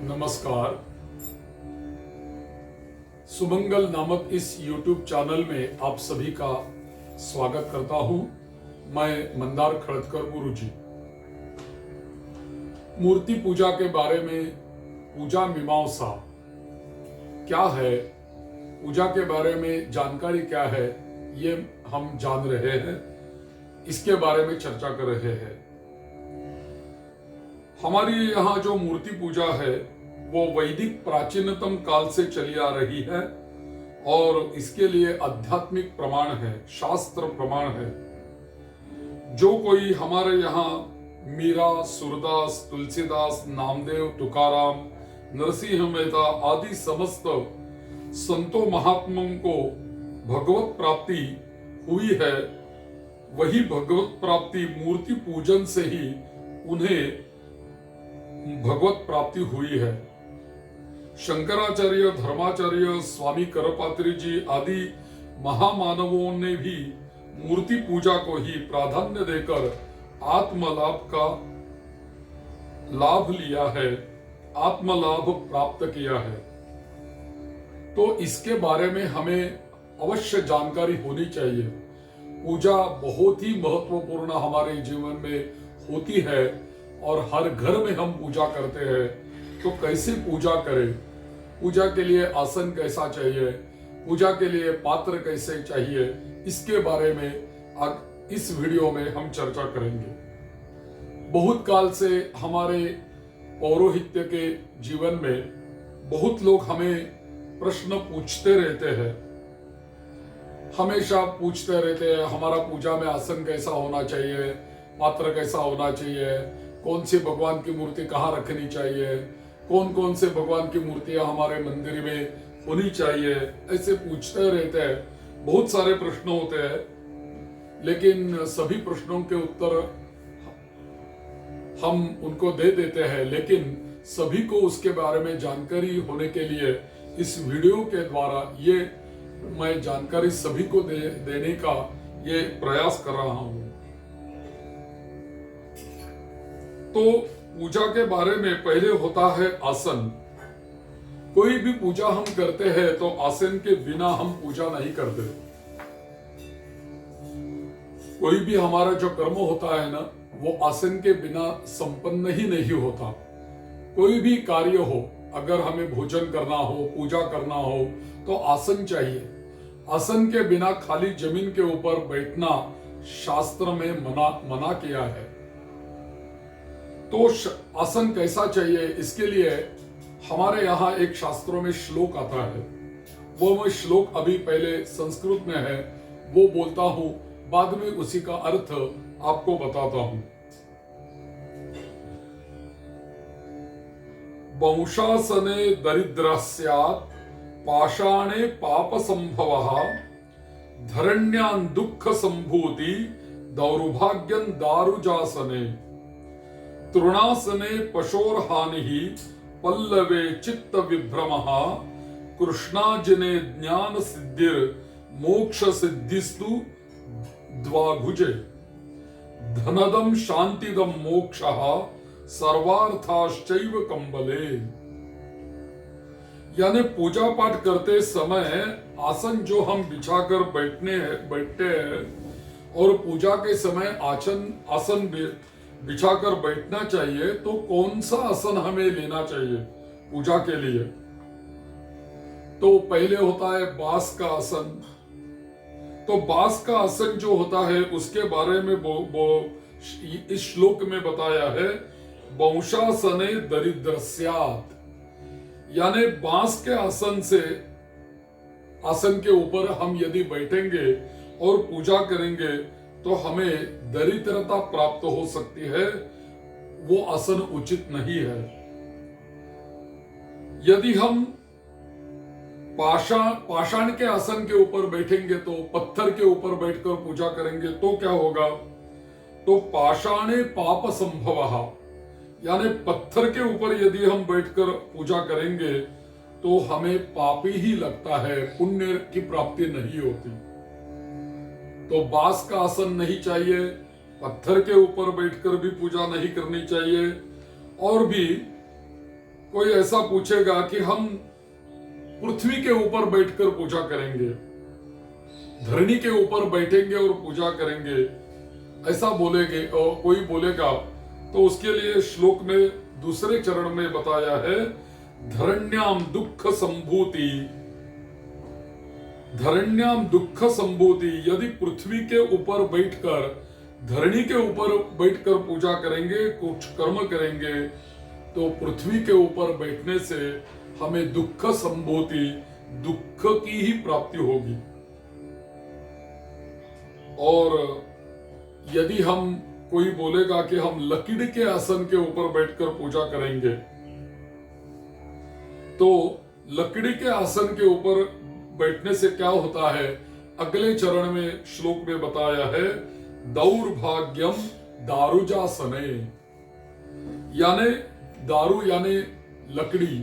नमस्कार। सुमंगल नामक इस YouTube चैनल में आप सभी का स्वागत करता हूं। मैं मंदार खड़दकर गुरुजी। मूर्ति पूजा के बारे में पूजा मीमांसा क्या है, पूजा के बारे में जानकारी क्या है, ये हम जान रहे हैं, इसके बारे में चर्चा कर रहे हैं। हमारी यहाँ जो मूर्ति पूजा है वो वैदिक प्राचीनतम काल से चली आ रही है और इसके लिए आध्यात्मिक प्रमाण है, शास्त्र प्रमाण है। जो कोई हमारे यहाँ मीरा, सूरदास, तुलसीदास, नामदेव, तुकाराम, नरसिंह मेहता आदि समस्त संतों महात्माओं को भगवत प्राप्ति हुई है, वही भगवत प्राप्ति मूर्ति पूजन से ही उन्हें भगवत प्राप्ति हुई है। शंकराचार्य, धर्माचार्य, स्वामी करपात्री जी आदि महामानवों ने भी मूर्ति पूजा को ही प्राधान्य देकर आत्मलाभ का लाभ लिया है, आत्मलाभ प्राप्त किया है। तो इसके बारे में हमें अवश्य जानकारी होनी चाहिए। पूजा बहुत ही महत्वपूर्ण हमारे जीवन में होती है और हर घर में हम पूजा करते हैं। तो कैसे पूजा करें, पूजा के लिए आसन कैसा चाहिए, पूजा के लिए पात्र कैसे चाहिए, इसके बारे में आज इस वीडियो में हम चर्चा करेंगे। बहुत काल से हमारे पौरोहित्य के जीवन में बहुत लोग हमें प्रश्न पूछते रहते हैं, हमेशा पूछते रहते हैं, हमारा पूजा में आसन कैसा होना चाहिए, पात्र कैसा होना चाहिए, कौन सी भगवान की मूर्ति कहाँ रखनी चाहिए, कौन कौन से भगवान की मूर्तियां हमारे मंदिर में होनी चाहिए, ऐसे पूछते रहते हैं। बहुत सारे प्रश्न होते हैं, लेकिन सभी प्रश्नों के उत्तर हम उनको दे देते हैं, लेकिन सभी को उसके बारे में जानकारी होने के लिए इस वीडियो के द्वारा ये मैं जानकारी सभी को देने का ये प्रयास कर रहा हूं। तो पूजा के बारे में पहले होता है आसन। कोई भी पूजा हम करते हैं तो आसन के बिना हम पूजा नहीं करते। कोई भी हमारा जो कर्म होता है ना, वो आसन के बिना संपन्न ही नहीं होता। कोई भी कार्य हो, अगर हमें भोजन करना हो, पूजा करना हो, तो आसन चाहिए। आसन के बिना खाली जमीन के ऊपर बैठना शास्त्र में मना किया है। तो आसन कैसा चाहिए, इसके लिए हमारे यहाँ एक शास्त्रों में श्लोक आता है। वो मैं श्लोक अभी पहले संस्कृत में है, वो बोलता हूं, बाद में उसी का अर्थ आपको बताता हूं। वंशासने दरिद्र स्यात् पाषाणे पाप संभवः धरण्यां दुःख संभूति दौर्भाग्यं दारुजासने तृणासने पशोर हानि पल्लवे चित्त विभ्रमः कृष्णाजिने ज्ञान सिद्धिर मोक्ष सिद्धिस्तु द्वाघुजे धनदम शांतिदम मोक्षः सर्वार्थाश्चैव कंबले। यानी पूजा पाठ करते समय आसन जो हम बिछाकर बैठते हैं और पूजा के समय आसन बिछाकर बैठना चाहिए, तो कौन सा आसन हमें लेना चाहिए पूजा के लिए? तो पहले होता है बांस का आसन। तो बांस का आसन जो होता है उसके बारे में इस श्लोक में बताया है, वंशासने दरिद्र स्यात्। यानी बांस के आसन के ऊपर हम यदि बैठेंगे और पूजा करेंगे तो हमें दरिद्रता प्राप्त हो सकती है, वो आसन उचित नहीं है। यदि हम पाषाण के आसन के ऊपर बैठेंगे, तो पत्थर के ऊपर बैठकर पूजा करेंगे, तो क्या होगा? तो पाषाणे पाप संभवः, यानी पत्थर के ऊपर यदि हम बैठकर पूजा करेंगे तो हमें पापी ही लगता है, पुण्य की प्राप्ति नहीं होती। तो बांस का आसन नहीं चाहिए, पत्थर के ऊपर बैठकर भी पूजा नहीं करनी चाहिए, और भी कोई ऐसा पूछेगा कि हम पृथ्वी के ऊपर बैठकर पूजा करेंगे, धरणी के ऊपर बैठेंगे और पूजा करेंगे, ऐसा बोलेंगे और कोई बोलेगा, तो उसके लिए श्लोक में दूसरे चरण में बताया है, धरण्याम दुख संभूति, धरण्याम दुख संभूति। यदि पृथ्वी के ऊपर बैठकर, धरणी के ऊपर बैठकर पूजा करेंगे, कुछ कर्म करेंगे, तो पृथ्वी के ऊपर बैठने से हमें दुख संभूति, दुख की ही प्राप्ति होगी। और यदि हम, कोई बोलेगा कि हम लकड़ी के आसन के ऊपर बैठकर पूजा करेंगे, तो लकड़ी के आसन के ऊपर बैठने से क्या होता है, अगले चरण में श्लोक में बताया है, दौर्भाग्यम दारुजासने, यानी दारू यानी लकड़ी,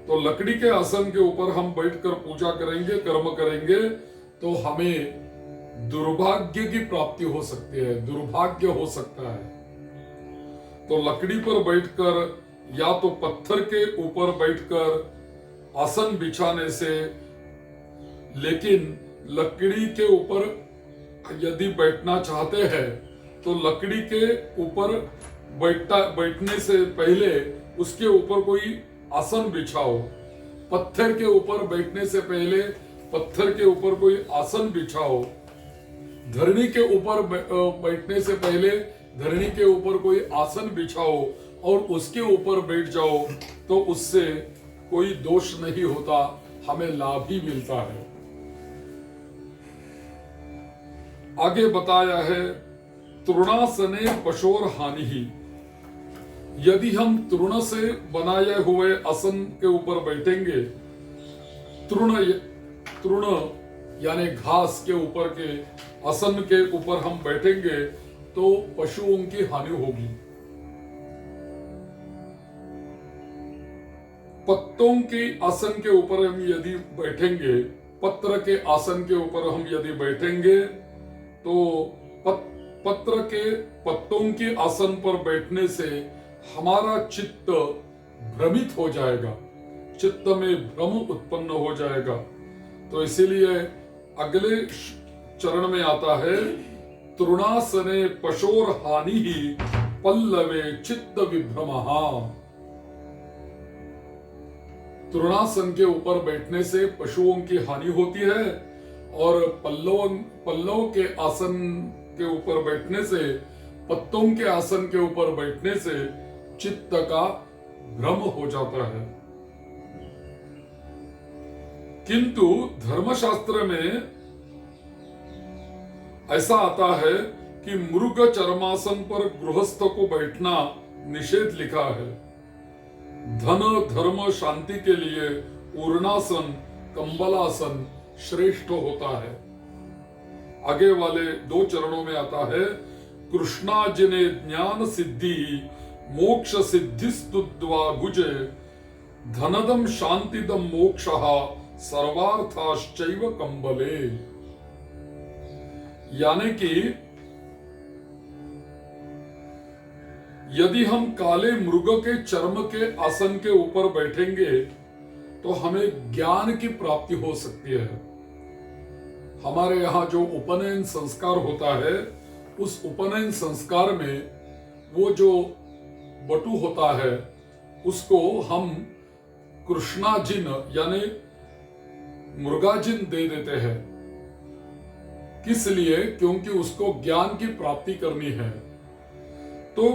तो लकड़ी के आसन के ऊपर हम बैठकर पूजा करेंगे, कर्म करेंगे, तो हमें दुर्भाग्य की प्राप्ति हो सकती है, दुर्भाग्य हो सकता है। तो लकड़ी पर बैठकर या तो पत्थर के ऊपर बैठकर आसन बिछाने से, लेकिन लकड़ी के ऊपर यदि बैठना चाहते हैं तो लकड़ी के ऊपर बैठने से पहले उसके ऊपर कोई आसन बिछाओ, पत्थर के ऊपर बैठने से पहले पत्थर के ऊपर कोई आसन बिछाओ, धरणी के ऊपर बैठने से पहले धरणी के ऊपर कोई आसन बिछाओ और उसके ऊपर बैठ जाओ, तो उससे कोई दोष नहीं होता, हमें लाभ ही मिलता है। आगे बताया है, तृणासने पशोर हानि ही। यदि हम तृण से बनाए हुए आसन के ऊपर बैठेंगे, तृण यानी घास के ऊपर के आसन के ऊपर हम बैठेंगे तो पशुओं की हानि होगी। पत्तों के आसन के ऊपर हम यदि बैठेंगे, पत्र के आसन के ऊपर हम यदि बैठेंगे, तो पत्र के पत्तों के आसन पर बैठने से हमारा चित्त भ्रमित हो जाएगा, चित्त में भ्रम उत्पन्न हो जाएगा। तो इसीलिए अगले चरण में आता है, तृणासने पशोर हानि ही पल्लवे चित्त विभ्रमहा। तृणासन के ऊपर बैठने से पशुओं की हानि होती है और पल्लव के आसन के ऊपर बैठने से, पत्तों के आसन के ऊपर बैठने से चित्त का भ्रम हो जाता है। किंतु धर्मशास्त्र में ऐसा आता है कि मृग चरमासन पर गृहस्थ को बैठना निषेध लिखा है। धन धर्म शांति के लिए उर्णासन, कंबलासन श्रेष्ठ होता है। आगे वाले दो चरणों में आता है, कृष्णा जिने ज्ञान सिद्धि मोक्ष सिद्धिस्तुद्वा भुजे धनदम शांतिदम मोक्षः सर्वार्थाश्चैव कंबले। यानी कि यदि हम काले मृग के चर्म के आसन के ऊपर बैठेंगे तो हमें ज्ञान की प्राप्ति हो सकती है। हमारे यहाँ जो उपनयन संस्कार होता है, उस उपनयन संस्कार में वो जो बटु होता है उसको हम कृष्णाजिन यानी मुर्गाजिन दे देते हैं। किस लिए? क्योंकि उसको ज्ञान की प्राप्ति करनी है। तो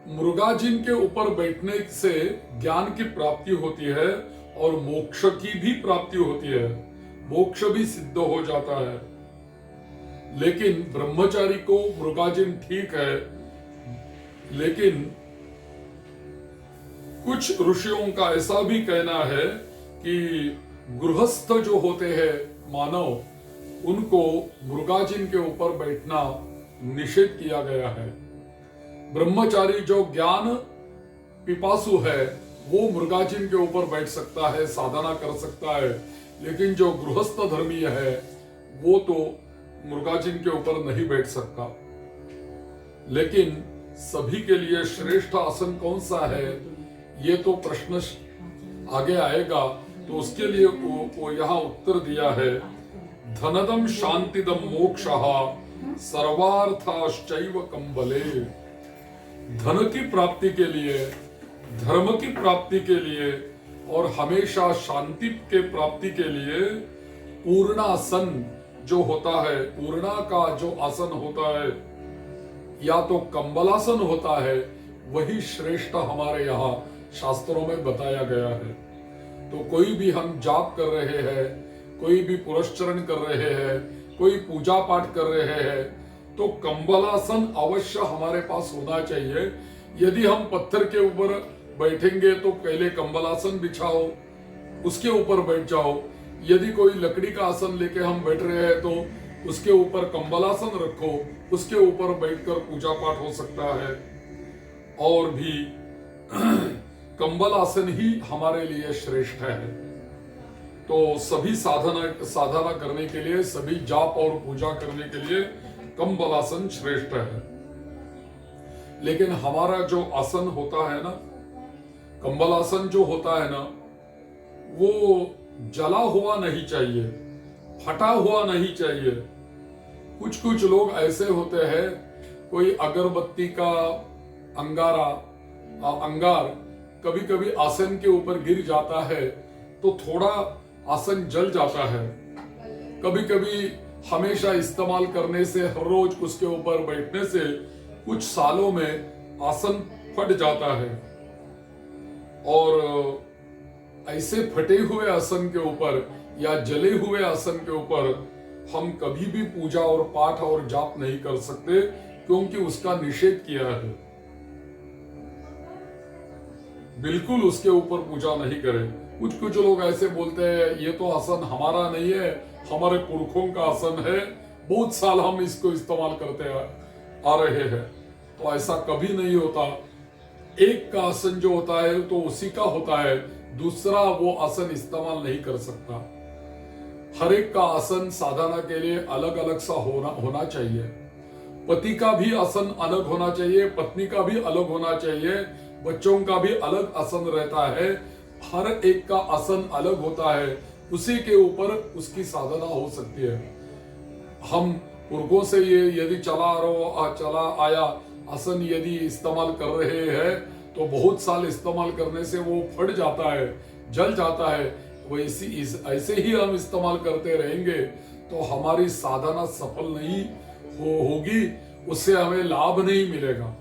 मुर्गाजिन के ऊपर बैठने से ज्ञान की प्राप्ति होती है और मोक्ष की भी प्राप्ति होती है, मोक्ष भी सिद्ध हो जाता है। लेकिन ब्रह्मचारी को मृगाजिन ठीक है, लेकिन कुछ ऋषियों का ऐसा भी कहना है कि गृहस्थ जो होते हैं मानव, उनको मृगाजिन के ऊपर बैठना निषेध किया गया है। ब्रह्मचारी जो ज्ञान पिपासु है वो मृगाजिन के ऊपर बैठ सकता है, साधना कर सकता है, लेकिन जो गृहस्थ धर्मी है वो तो मृगाजिन के ऊपर नहीं बैठ सकता। लेकिन सभी के लिए श्रेष्ठ आसन कौन सा है, ये तो प्रश्न आगे आएगा तो उसके लिए वो यहाँ उत्तर दिया है, धनदम शांतिदम मोक्षः सर्वार्थाश्चैव कंबले। धन की प्राप्ति के लिए, धर्म की प्राप्ति के लिए और हमेशा शांति के प्राप्ति के लिए पूर्णासन जो होता है, पूर्णा का जो आसन होता है या तो कंबलासन होता है, वही श्रेष्ठ हमारे यहाँ शास्त्रों में बताया गया है। तो कोई भी हम जाप कर रहे हैं, कोई भी पुरस्चरण कर रहे हैं, कोई पूजा पाठ कर रहे हैं, तो कंबलासन अवश्य हमारे पास होना चाहिए। यदि हम पत्थर के ऊपर बैठेंगे तो पहले कंबलासन बिछाओ, उसके ऊपर बैठ जाओ। यदि कोई लकड़ी का आसन लेके हम बैठ रहे हैं तो उसके ऊपर कंबलासन रखो, उसके ऊपर बैठकर पूजा पाठ हो सकता है। और भी कंबलासन ही हमारे लिए श्रेष्ठ है। तो सभी साधना करने के लिए, सभी जाप और पूजा करने के लिए कंबलासन श्रेष्ठ है। लेकिन हमारा जो आसन होता है ना, कंबलासन जो होता है ना, वो जला हुआ नहीं चाहिए, फटा हुआ नहीं चाहिए। कुछ कुछ लोग ऐसे होते हैं, कोई अगरबत्ती का अंगार कभी कभी आसन के ऊपर गिर जाता है तो थोड़ा आसन जल जाता है। कभी कभी हमेशा इस्तेमाल करने से, हर रोज उसके ऊपर बैठने से कुछ सालों में आसन फट जाता है। और ऐसे फटे हुए आसन के ऊपर या जले हुए आसन के ऊपर हम कभी भी पूजा और पाठ और जाप नहीं कर सकते, क्योंकि उसका निषेध किया है। बिल्कुल उसके ऊपर पूजा नहीं करें। कुछ कुछ लोग ऐसे बोलते हैं, ये तो आसन हमारा नहीं है, हमारे पुरखों का आसन है, बहुत साल हम इसको इस्तेमाल करते आ रहे हैं। तो ऐसा कभी नहीं होता। एक का आसन जो होता है तो उसी का होता है, दूसरा वो आसन इस्तेमाल नहीं कर सकता। हर एक का आसन साधना के लिए अलग अलग सा होना चाहिए। पति का भी आसन अलग होना चाहिए, पत्नी का भी अलग होना चाहिए, बच्चों का भी अलग आसन रहता है। हर एक का आसन अलग होता है, उसी के ऊपर उसकी साधना हो सकती है। हम पुरखों से ये यदि चला आया आसन यदि इस्तेमाल कर रहे हैं तो बहुत साल इस्तेमाल करने से वो फट जाता है, जल जाता है। ऐसे ही हम इस्तेमाल करते रहेंगे तो हमारी साधना सफल नहीं होगी, उससे हमें लाभ नहीं मिलेगा।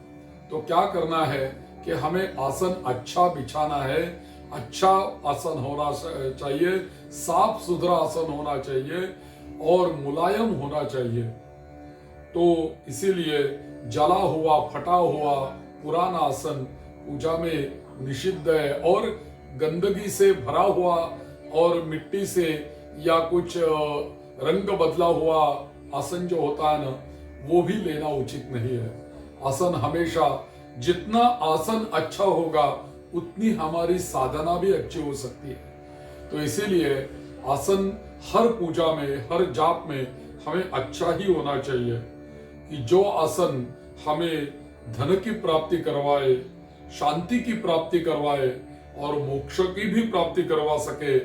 तो क्या करना है कि हमें आसन अच्छा बिछाना है, अच्छा आसन होना चाहिए, साफ सुथरा आसन होना चाहिए और मुलायम होना चाहिए। तो इसीलिए जला हुआ, फटा हुआ पुराना आसन पूजा में निषिद्ध है। और गंदगी से भरा हुआ और मिट्टी से या कुछ रंग बदला हुआ आसन जो होता है ना, वो भी लेना उचित नहीं है। आसन हमेशा, जितना आसन अच्छा होगा उतनी हमारी साधना भी अच्छी हो सकती है। तो इसीलिए आसन हर पूजा में, हर जाप में हमें अच्छा ही होना चाहिए कि जो आसन हमें धन की प्राप्ति करवाए, शांति की प्राप्ति करवाए और मोक्ष की भी प्राप्ति करवा सके,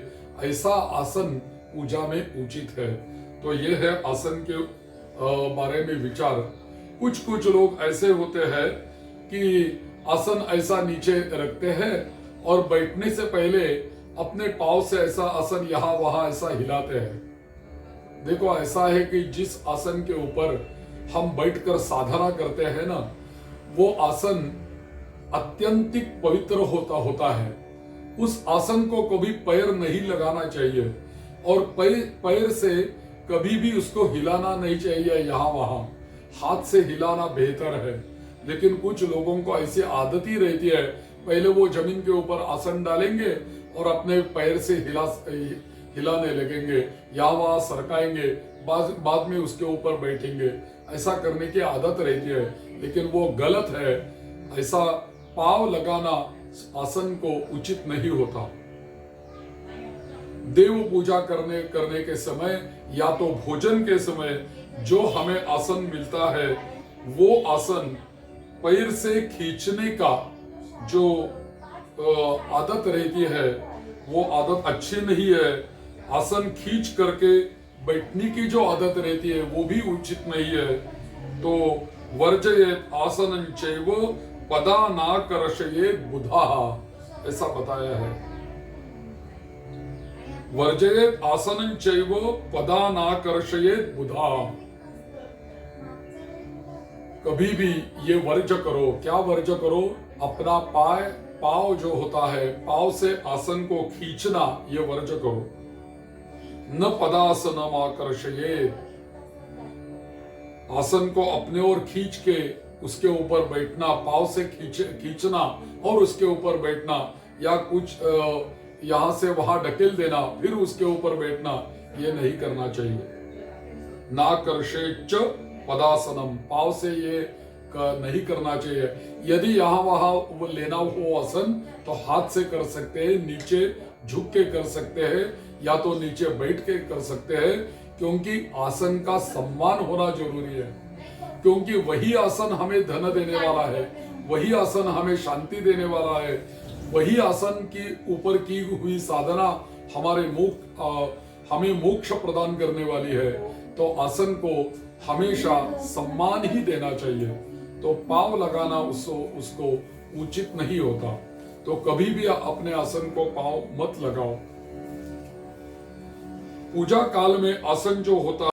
ऐसा आसन पूजा में उचित है। तो ये है आसन के बारे में विचार। कुछ कुछ लोग ऐसे होते हैं कि आसन ऐसा नीचे रखते हैं और बैठने से पहले अपने पांव से ऐसा आसन यहाँ वहां ऐसा हिलाते हैं। देखो, ऐसा है कि जिस आसन के ऊपर हम बैठकर साधना करते हैं ना, वो आसन अत्यंतिक पवित्र होता है। उस आसन को कभी पैर नहीं लगाना चाहिए और पैर से कभी भी उसको हिलाना नहीं चाहिए। यहाँ वहां हाथ से हिलाना बेहतर है। लेकिन कुछ लोगों को ऐसी आदत ही रहती है, पहले वो जमीन के ऊपर आसन डालेंगे और अपने पैर से हिलाने लगेंगे, यहाँ वहां सरकाएंगे, बाद में उसके ऊपर बैठेंगे। ऐसा करने की आदत रहती है, लेकिन वो गलत है। ऐसा पांव लगाना आसन को उचित नहीं होता। देव पूजा करने के समय या तो भोजन के समय जो हमें आसन मिलता है, वो आसन पैर से खींचने का जो आदत रहती है, वो आदत अच्छी नहीं है। आसन खींच करके बैठने की जो आदत रहती है वो भी उचित नहीं है। तो वर्जयेत आसनं चैव पदानाकर्षयेत बुधाः, ऐसा बताया है। वर्जयेत आसनं चैव पदानाकर्षयेत बुधाः, कभी भी ये वर्ज करो। क्या वर्ज करो? अपना पाव जो होता है, पाव से आसन को खींचना, ये वर्ज करो। न पदासनम आकर्षयेत, आसन को अपने ओर खींच के उसके ऊपर बैठना, पाव से खींचना और उसके ऊपर बैठना, या कुछ यहां से वहां ढकेल देना फिर उसके ऊपर बैठना, ये नहीं करना चाहिए। नाकर्षेच पदासनम, पाव से ये नहीं करना चाहिए। यदि यहां वहां लेना हो आसन तो हाथ से कर सकते हैं, नीचे झुक के कर सकते हैं, या तो नीचे बैठ के कर सकते हैं, क्योंकि आसन का सम्मान होना जरूरी है। क्योंकि वही आसन हमें धन देने वाला है, वही आसन हमें शांति देने वाला है, वही आसन की ऊपर की हुई साधना हमें मोक्ष प्रदान करने वाली है। तो आसन को हमेशा सम्मान ही देना चाहिए। तो पाव लगाना उसको उचित नहीं होता। तो कभी भी अपने आसन को पाव मत लगाओ। पूजा काल में आसन जो होता